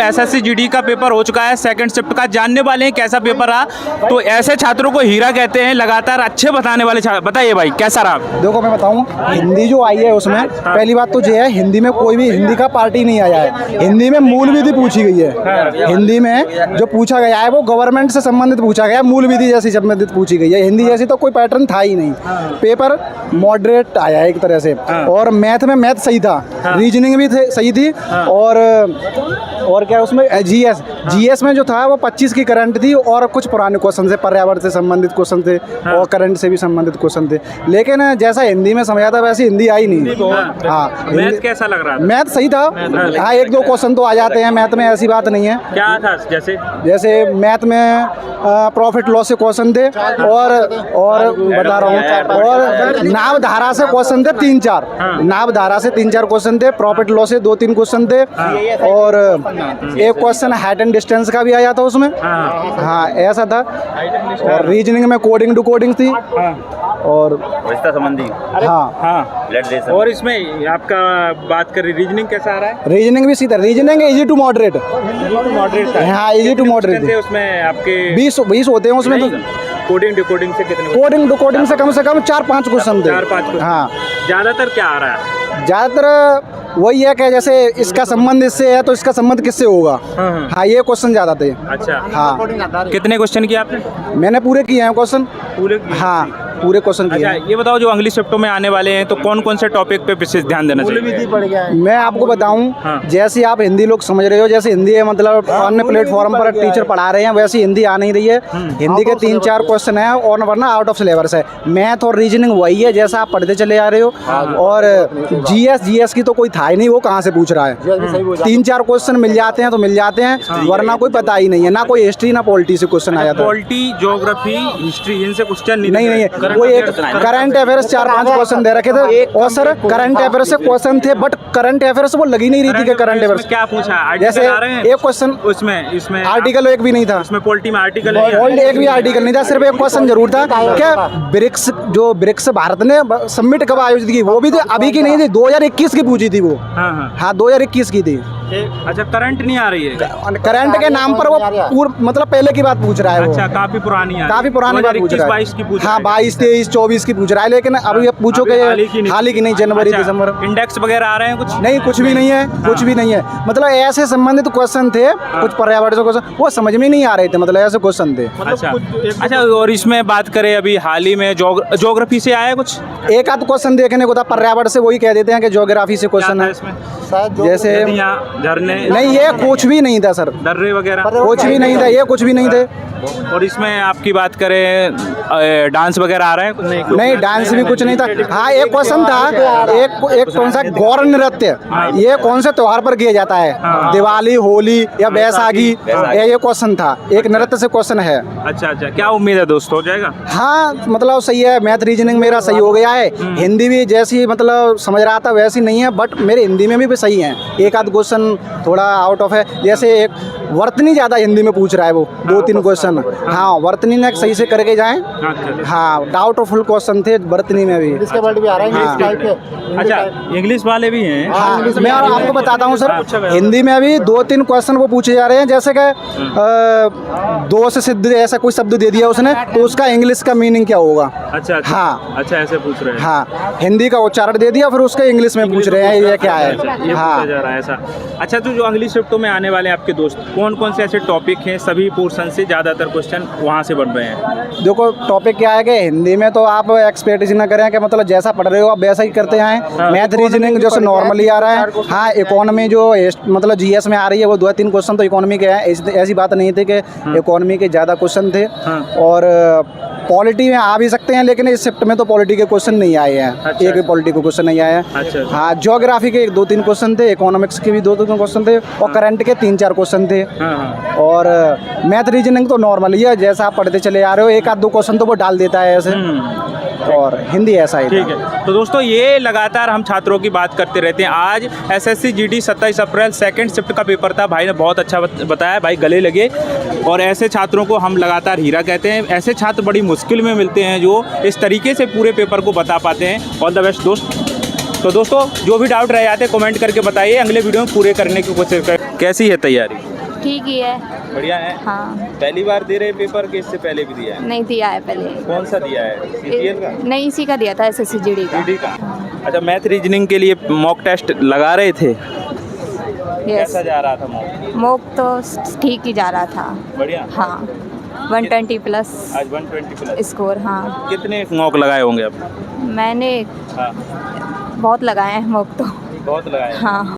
SSC GD का paper हो चुका है सेकंड शिफ्ट का, जानने वाले हैं कैसा पेपर रहा। तो ऐसे छात्रों को हीरा कहते हैं, लगातार अच्छे बताने वाले छात्र। बताइए भाई कैसा रहा? देखो मैं बताऊं, हिंदी जो आई है उसमें पहली बात तो ये है, हिंदी में कोई भी हिंदी का पार्टी नहीं आया है। हिंदी में मूल विधि पूछी गई है। हिंदी में जो पूछा गया है वो गवर्नमेंट से संबंधित पूछा गया है, मूल विधि जैसी संबंधित पूछी गई है। हिंदी जैसी तो कोई पैटर्न था ही नहीं। पेपर मॉडरेट आया है एक तरह से। और मैथ में मैथ सही था, रीजनिंग भी सही थी, और क्या उसमें जीएस में जो था वो 25 की करंट थी और कुछ पुराने क्वेश्चन थे, पर्यावरण से संबंधित क्वेश्चन थे और करंट से भी संबंधित क्वेश्चन थे। लेकिन जैसा हिंदी में समझा था वैसे हिंदी आई नहीं। हाँ, मैथ कैसा लग रहा था? मैथ सही था। हाँ, एक दो क्वेश्चन तो आ जाते हैं मैथ में, ऐसी बात नहीं है। क्या था? जैसे मैथ में प्रॉफिट लॉस से क्वेश्चन थे और बता रहा हूँ, और नाव धारा से क्वेश्चन थे 3-4। नाव धारा से 3-4 क्वेश्चन थे, प्रॉफिट लॉस से 2-3 क्वेश्चन थे, और एक क्वेश्चन हाइट एंड डिस्टेंस का भी आया था उसमें। हाँ, ऐसा था। और रीजनिंग में कोडिंग टू कोडिंग थी और संबंधी। हाँ। और इसमें आपका बात करें रीजनिंग कैसा आ रहा है? रीजनिंग भी सीधा, रीजनिंग इजी टू मॉडरेट। हाँ, इजी टू मॉडरेट थे। उसमें आपके 20 होते हैं उसमें। तो कोडिंग डिकोडिंग से कितने? कोडिंग डिकोडिंग से कम 4-5 क्वेश्चन थे। 4-5। हाँ, ज्यादातर क्या आ रहा है? ज़्यादातर वही है कि जैसे इसका संबंध इससे है तो इसका संबंध किससे होगा। हाँ, ये क्वेश्चन ज़्यादा थे। अच्छा। हाँ। कितने क्वेश्चन किए आपने? मैंने पूरे किए हैं क्वेश्चन। पूरे? हाँ, पूरे क्वेश्चन किए। अच्छा, ये बताओ जो अगली शिफ्टों में आने वाले हैं तो कौन कौन से टॉपिक पे विशेष ध्यान देना चाहिए? मैं आपको बताऊं, जैसे आप हिंदी लोग समझ रहे हो, जैसे हिंदी है मतलब अन्य प्लेटफॉर्म पर टीचर पढ़ा रहे हैं, वैसी हिंदी आ नहीं रही है। हिंदी के 3-4 क्वेश्चन है और वरना आउट ऑफ सिलेबस है। मैथ और रीजनिंग वही है जैसा आप पढ़ते चले आ रहे हो। और जीएस की तो कोई था ही नहीं, वो कहाँ से पूछ रहा है। 3-4 क्वेश्चन मिल जाते हैं तो मिल जाते हैं, वरना कोई पता ही नहीं है। ना कोई हिस्ट्री ना पॉलिटी से क्वेश्चन आया था। पॉलिटी, ज्योग्राफी, हिस्ट्री इनसे क्वेश्चन नहीं है। वो एक करंट अफेयर्स 4-5 क्वेश्चन दे रखे थे और सर करंट अफेयर्स से क्वेश्चन थे, बट करंट अफेयर्स वो लगी नहीं रही थी कि करंट अफेयर्स क्या पूछा। जैसे एक क्वेश्चन उसमें आर्टिकल एक भी नहीं था। उसमें पॉलिटी में आर्टिकल एक भी आर्टिकल नहीं था, सिर्फ एक क्वेश्चन जरूर था क्या ब्रिक्स भारत ने समिट कब आयोजित की, वो भी अभी की नहीं थी, 2021 की पूछी थी वो। हाँ, 2021 की थी। अच्छा, करंट नहीं आ रही है? करंट के नाम पर वो मतलब पहले की बात पूछ रहा है। अच्छा, काफी पुरानी बात पूछ रहा है। 22 की पूछ रहा है। हाँ, 22, 23, 24 की पूछ रहा है, लेकिन अभी अब पूछो कि हाल ही की नहीं, जनवरी दिसंबर। इंडेक्स वगैरह आ रहे हैं? कुछ नहीं, कुछ भी नहीं है। कुछ भी नहीं है, मतलब ऐसे संबंधित क्वेश्चन थे, कुछ पर्यावरण से क्वेश्चन वो समझ में नहीं आ रहे थे, मतलब ऐसे क्वेश्चन थे। अच्छा, और इसमें बात करें अभी हाल ही में ज्योग्राफी से आया कुछ? एक आध क्वेश्चन देखने को था पर्यावरण से, वही कह देते हैं कि ज्योग्राफी से क्वेश्चन है इसमें। जैसे झरने? नहीं, ये कुछ भी नहीं था सर। दर्रे वगैरह कुछ भी नहीं था, ये कुछ भी नहीं थे। और इसमें आपकी बात करें डांस वगैरह आ रहा है? नहीं, डांस भी कुछ नहीं था। हाँ, एक क्वेश्चन था, एक कौन सा गौर नृत्य, ये कौन से त्योहार पर किया जाता है, दिवाली, होली या बैसाखी, ये क्वेश्चन था। एक नृत्य से क्वेश्चन है। अच्छा, क्या उम्मीद है दोस्त, हो जाएगा? हाँ, मतलब सही है। मैथ रीजनिंग मेरा सही हो गया है। हिंदी भी जैसी मतलब समझ रहा था वैसी नहीं है, बट मेरे हिंदी में भी सही है। एक आध क्वेश्चन थोड़ा आउट ऑफ है, जैसे एक वर्तनी ज़्यादा हिंदी में पूछ रहा है वो, 2-3 क्वेश्चन। हाँ, वर्तनी ने सही से करके जाएं। हाँ, डाउटफुल क्वेश्चन थे वर्तनी में भी। इसके वर्ड भी आ रहा है। अच्छा, इंग्लिश वाले भी हैं? हाँ, मैं आपको बताता हूँ सर, हिंदी में अभी 2-3 क्वेश्चन वो पूछे जा रहे हैं, जैसे कि दो से सिद्ध ऐसा कोई शब्द दे दिया उसने, तो उसका इंग्लिश का मीनिंग क्या होगा। अच्छा। हाँ, अच्छा, ऐसे पूछ रहे हैं। हाँ, हिंदी का उच्चारण दे दिया, फिर उसका इंग्लिश में पूछ रहे हैं ये क्या है। हाँ, जा रहा है ऐसा। अच्छा, तो जो अगली शिफ्टों में आने वाले आपके दोस्त, कौन कौन से ऐसे टॉपिक हैं? सभी पोर्शन से ज़्यादातर क्वेश्चन वहाँ से बन रहे हैं। देखो, टॉपिक क्या है कि हिंदी में तो आप एक्सपेक्टेशन ना करें कि मतलब जैसा पढ़ रहे हो आप वैसा ही करते हैं। मैथ रीजनिंग जैसे नॉर्मली आ रहा है। हाँ, इकोनॉमी जो मतलब जीएस में आ रही है वो 2-3 क्वेश्चन तो इकोनॉमी के हैं। ऐसी बात नहीं थी कि इकोनॉमी के ज़्यादा क्वेश्चन थे। और पॉलिटी में आ भी सकते हैं, लेकिन इस शिफ्ट में तो पॉलिटी के क्वेश्चन नहीं आए हैं। अच्छा। एक भी पॉलिटी के क्वेश्चन नहीं आया है। अच्छा। हाँ, ज्योग्राफी के 2-3 क्वेश्चन थे, इकोनॉमिक्स के भी 2-3 क्वेश्चन थे, और करंट के 3-4 क्वेश्चन थे। और मैथ रीजनिंग तो नॉर्मल ही है, जैसा आप पढ़ते चले आ रहे हो, एक आध 2 क्वेश्चन तो वो डाल देता है ऐसे। और हिंदी ऐसा ही। ठीक है, तो दोस्तों ये लगातार हम छात्रों की बात करते रहते हैं। आज एसएससी जीडी 27 अप्रैल सेकंड शिफ्ट का पेपर था। भाई ने बहुत अच्छा बताया, भाई गले लगे। और ऐसे छात्रों को हम लगातार हीरा कहते हैं। ऐसे छात्र बड़ी मुश्किल में मिलते हैं जो इस तरीके से पूरे पेपर को बता पाते हैं। ऑल द बेस्ट दोस्त। तो दोस्तों जो भी डाउट रह जाते हैं कमेंट करके बताइए, अगले वीडियो में पूरे करने की कोशिश करें। कैसी है तैयारी? ठीक ही है। बढ़िया है। हाँ, पहली बार दे रहे पेपर कि इससे पहले भी दिया है? नहीं दिया है पहले। कौन सा दिया है, सीजीएल का? नहीं, इसी का दिया था, एसएससी जीडी का। जीडी का। अच्छा, मैथ रीजनिंग के लिए मॉक टेस्ट लगा रहे थे, यस, कैसा जा रहा था मॉक? मॉक तो ठीक ही जा रहा था। बढ़िया। हाँ, 120 प्लस आज 120 प्लस स्कोर। हाँ, कितने मॉक लगाए होंगे अब? मैंने हाँ, बहुत लगाए हैं मॉक तो। बहुत लगाए। हाँ।